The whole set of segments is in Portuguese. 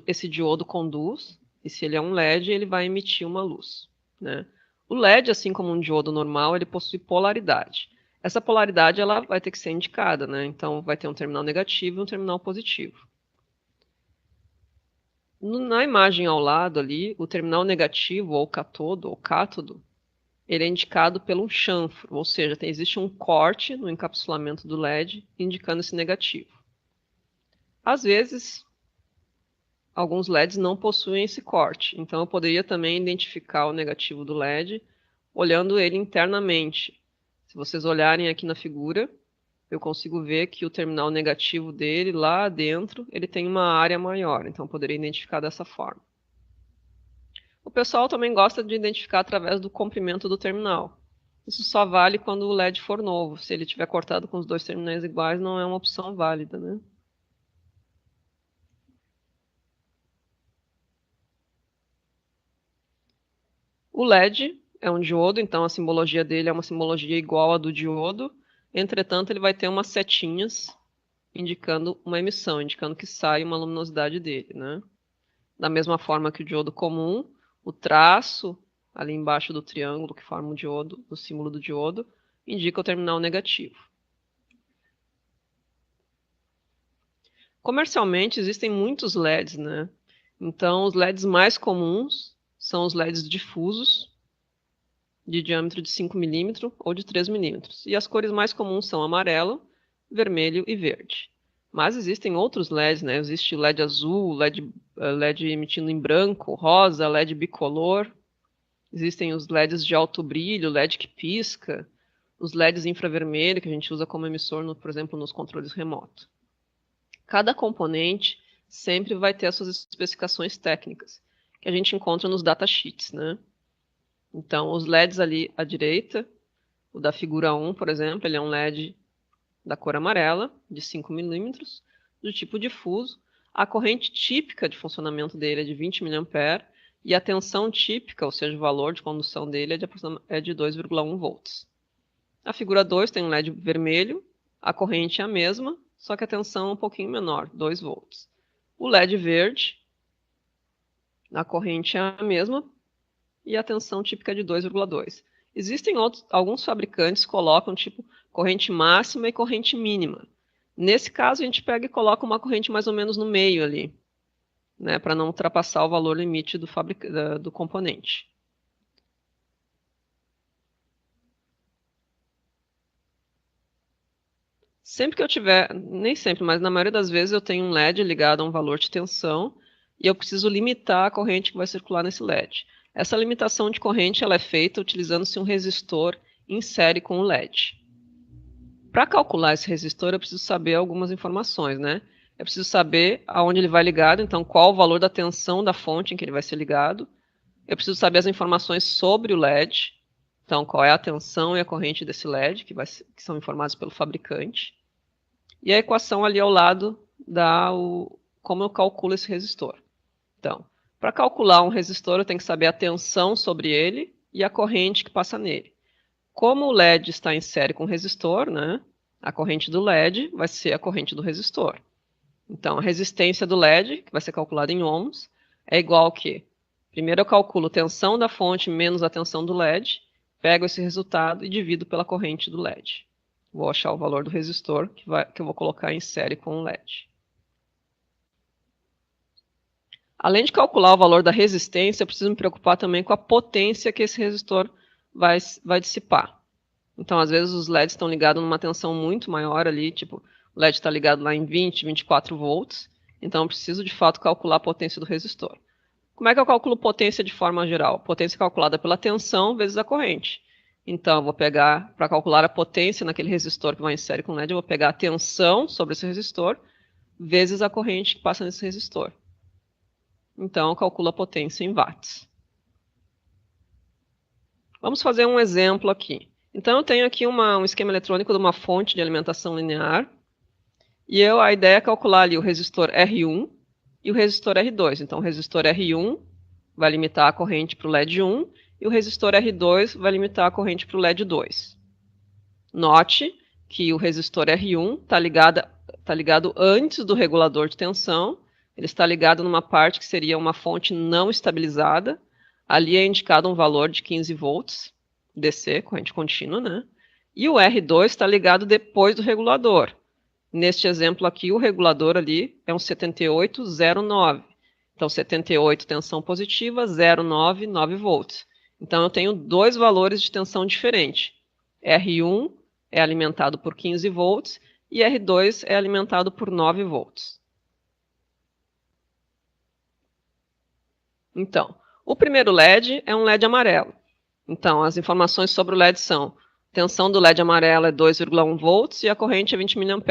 esse diodo conduz, e se ele é um LED, ele vai emitir uma luz, né? O LED, assim como um diodo normal, ele possui polaridade. Essa polaridade ela vai ter que ser indicada, né? Então, vai ter um terminal negativo e um terminal positivo. Na imagem ao lado ali, o terminal negativo, ou catodo, ou cátodo, ele é indicado pelo chanfro, ou seja, existe um corte no encapsulamento do LED indicando esse negativo. Às vezes, alguns LEDs não possuem esse corte, então eu poderia também identificar o negativo do LED olhando ele internamente. Se vocês olharem aqui na figura, eu consigo ver que o terminal negativo dele, lá dentro, ele tem uma área maior, então eu poderia identificar dessa forma. O pessoal também gosta de identificar através do comprimento do terminal. Isso só vale quando o LED for novo. Se ele tiver cortado com os dois terminais iguais, não é uma opção válida, né? O LED é um diodo, então a simbologia dele é uma simbologia igual à do diodo. Entretanto, ele vai ter umas setinhas indicando uma emissão, indicando que sai uma luminosidade dele, né? Da mesma forma que o diodo comum, o traço ali embaixo do triângulo que forma o diodo, o símbolo do diodo, indica o terminal negativo. Comercialmente existem muitos LEDs, né? Então, os LEDs mais comuns são os LEDs difusos, de diâmetro de 5 milímetros ou de 3 milímetros. E as cores mais comuns são amarelo, vermelho e verde. Mas existem outros LEDs, né? Existe o LED azul, LED emitindo em branco, rosa, LED bicolor. Existem os LEDs de alto brilho, LED que pisca, os LEDs infravermelho, que a gente usa como emissor, por exemplo, nos controles remotos. Cada componente sempre vai ter as suas especificações técnicas, que a gente encontra nos datasheets, né? Então, os LEDs ali à direita, o da figura 1, por exemplo, ele é um LED da cor amarela, de 5 milímetros, do tipo difuso. A corrente típica de funcionamento dele é de 20 mA e a tensão típica, ou seja, o valor de condução dele é de 2,1 volts. A figura 2 tem um LED vermelho, a corrente é a mesma, só que a tensão é um pouquinho menor, 2 volts. O LED verde, a corrente é a mesma e a tensão típica é de 2,2. Existem alguns fabricantes que colocam tipo corrente máxima e corrente mínima. Nesse caso, a gente pega e coloca uma corrente mais ou menos no meio ali, né, para não ultrapassar o valor limite do componente. Sempre que eu tiver, nem sempre, mas na maioria das vezes eu tenho um LED ligado a um valor de tensão e eu preciso limitar a corrente que vai circular nesse LED. Essa limitação de corrente ela é feita utilizando-se um resistor em série com o LED. Para calcular esse resistor, eu preciso saber algumas informações, né? Eu preciso saber aonde ele vai ligado, então qual o valor da tensão da fonte em que ele vai ser ligado. Eu preciso saber as informações sobre o LED, então qual é a tensão e a corrente desse LED, que são informados pelo fabricante. E a equação ali ao lado dá como eu calculo esse resistor. Então, para calcular um resistor, eu tenho que saber a tensão sobre ele e a corrente que passa nele. Como o LED está em série com o resistor, né, a corrente do LED vai ser a corrente do resistor. Então, a resistência do LED, que vai ser calculada em ohms, é igual ao quê? Primeiro eu calculo tensão da fonte menos a tensão do LED, pego esse resultado e divido pela corrente do LED. Vou achar o valor do resistor que eu vou colocar em série com o LED. Além de calcular o valor da resistência, eu preciso me preocupar também com a potência que esse resistor vai dissipar. Então, às vezes, os LEDs estão ligados numa tensão muito maior ali, tipo, o LED está ligado lá em 20, 24 volts, então eu preciso, de fato, calcular a potência do resistor. Como é que eu calculo potência de forma geral? Potência calculada pela tensão vezes a corrente. Então, eu vou pegar, para calcular a potência naquele resistor que vai em série com o LED, eu vou pegar a tensão sobre esse resistor vezes a corrente que passa nesse resistor. Então, eu calculo a potência em watts. Vamos fazer um exemplo aqui. Então, eu tenho aqui um esquema eletrônico de uma fonte de alimentação linear. E a ideia é calcular ali o resistor R1 e o resistor R2. Então, o resistor R1 vai limitar a corrente para o LED 1 e o resistor R2 vai limitar a corrente para o LED 2. Note que o resistor R1 está ligado antes do regulador de tensão ele está ligado numa parte que seria uma fonte não estabilizada. Ali é indicado um valor de 15 volts, DC, corrente contínua, né? E o R2 está ligado depois do regulador. Neste exemplo aqui, o regulador ali é um 7809. Então, 78, tensão positiva, 09, 9 volts. Então, eu tenho dois valores de tensão diferentes. R1 é alimentado por 15 volts e R2 é alimentado por 9 volts. Então, o primeiro LED é um LED amarelo. Então, as informações sobre o LED são: tensão do LED amarelo é 2,1 volts e a corrente é 20 mA.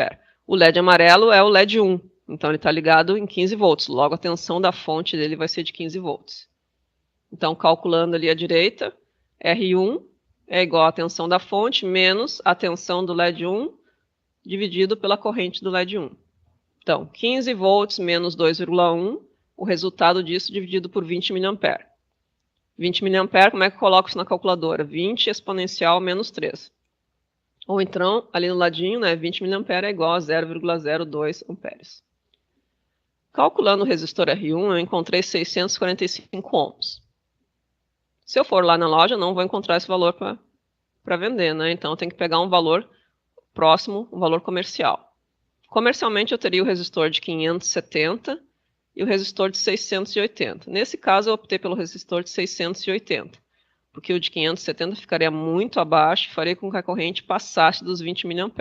O LED amarelo é o LED 1, então ele está ligado em 15 volts, logo a tensão da fonte dele vai ser de 15 volts. Então, calculando ali à direita, R1 é igual à tensão da fonte menos a tensão do LED 1 dividido pela corrente do LED 1. Então, 15 volts menos 2,1, o resultado disso dividido por 20 mA. 20 mA, como é que eu coloco isso na calculadora? 20 exponencial menos 3. Ou então, ali no ladinho, né, 20 mA é igual a 0,02 amperes. Calculando o resistor R1, eu encontrei 645 ohms. Se eu for lá na loja, não vou encontrar esse valor para vender, né? Então, eu tenho que pegar um valor próximo, um valor comercial. Comercialmente, eu teria o resistor de 570 e o resistor de 680. Nesse caso, eu optei pelo resistor de 680, porque o de 570 ficaria muito abaixo e faria com que a corrente passasse dos 20 mA.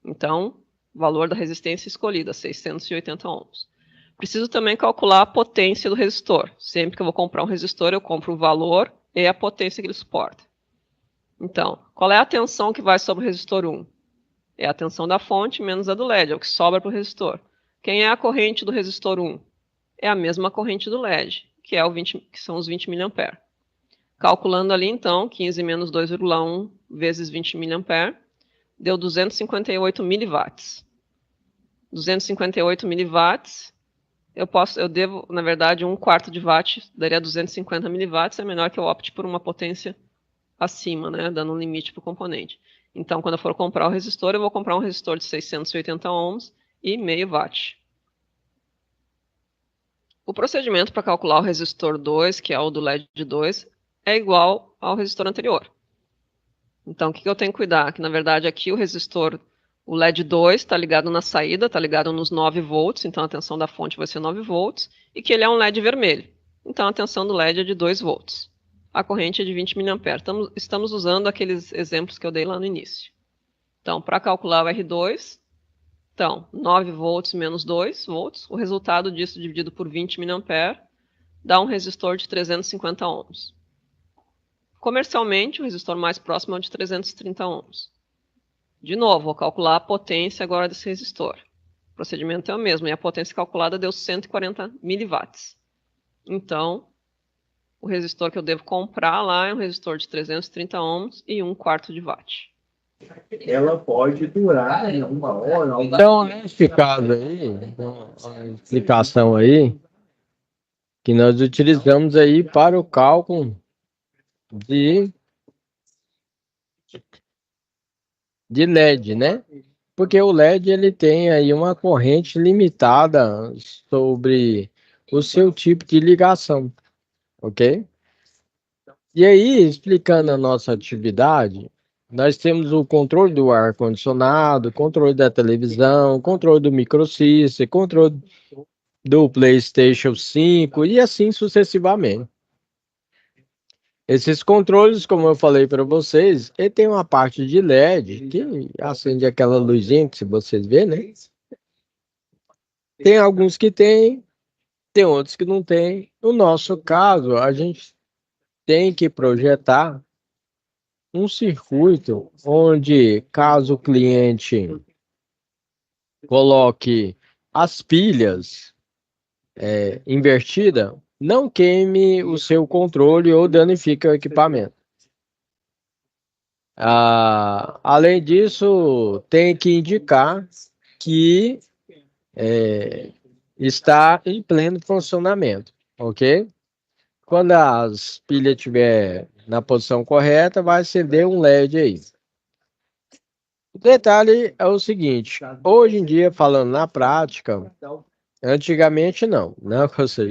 Então, valor da resistência escolhida, 680 ohms. Preciso também calcular a potência do resistor. Sempre que eu vou comprar um resistor, eu compro o valor e a potência que ele suporta. Então, qual é a tensão que vai sobre o resistor 1? É a tensão da fonte menos a do LED, é o que sobra para o resistor. Quem é a corrente do resistor 1? É a mesma corrente do LED, que são os 20 mA. Calculando ali, então, 15 menos 2,1 vezes 20 mA, deu 258 miliwatts. 258 miliwatts, eu devo, na verdade, 1/4 de watt, daria 250 miliwatts, é melhor que eu opte por uma potência acima, né, dando um limite para o componente. Então, quando eu for comprar o resistor, eu vou comprar um resistor de 680 ohms e meio watt. O procedimento para calcular o resistor 2, que é o do LED 2, é igual ao resistor anterior. Então, o que eu tenho que cuidar? Que, na verdade, aqui o resistor, o LED 2, está ligado na saída, está ligado nos 9 volts, então a tensão da fonte vai ser 9 volts, e que ele é um LED vermelho. Então, a tensão do LED é de 2 volts. A corrente é de 20 mA. Estamos usando aqueles exemplos que eu dei lá no início. Então, para calcular o R2, então, 9 volts menos 2 volts, o resultado disso dividido por 20 mA dá um resistor de 350 ohms. Comercialmente, o resistor mais próximo é o de 330 ohms. De novo, vou calcular a potência agora desse resistor. O procedimento é o mesmo, e a potência calculada deu 140 miliwatts. Então, o resistor que eu devo comprar lá é um resistor de 330 ohms e 1/4 de watt. Ela pode durar uma hora. Então, nesse caso aí, uma explicação aí, que nós utilizamos aí para o cálculo de LED, né? Porque o LED ele tem aí uma corrente limitada sobre o seu tipo de ligação, ok? E aí, explicando a nossa atividade, nós temos o controle do ar-condicionado, controle da televisão, controle do microsystem, controle do PlayStation 5 e assim sucessivamente. Esses controles, como eu falei para vocês, ele tem uma parte de LED que acende aquela luzinha que vocês vê, né? Tem alguns que tem outros que não tem. No nosso caso, a gente tem que projetar um circuito onde, caso o cliente coloque as pilhas invertidas, não queime o seu controle ou danifique o equipamento. Além disso, tem que indicar que está em pleno funcionamento, ok? Quando as pilhas estiver na posição correta, vai acender um LED aí. O detalhe é o seguinte, hoje em dia, falando na prática, Antigamente não, né? Ou seja,